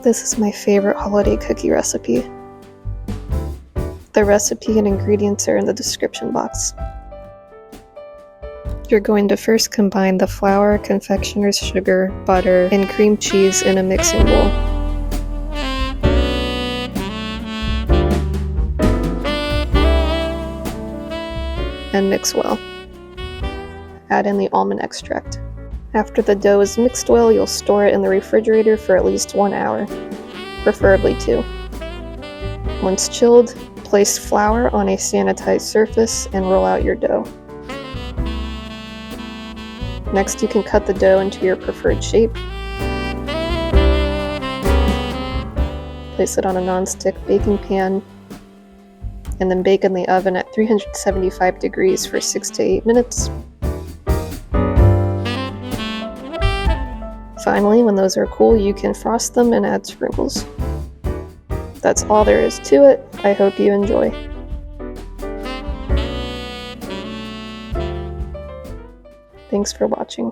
This is my favorite holiday cookie recipe. The recipe and ingredients are in the description box. You're going to first combine the flour, confectioner's sugar, butter, and cream cheese in a mixing bowl. And mix well. Add in the almond extract. After the dough is mixed well, you'll store it in the refrigerator for at least 1 hour, preferably 2. Once chilled, place flour on a sanitized surface and roll out your dough. Next, you can cut the dough into your preferred shape. Place it on a non-stick baking pan, and then bake in the oven at 375 degrees for 6 to 8 minutes. Finally, when those are cool, you can frost them and add sprinkles. That's all there is to it. I hope you enjoy. Thanks for watching.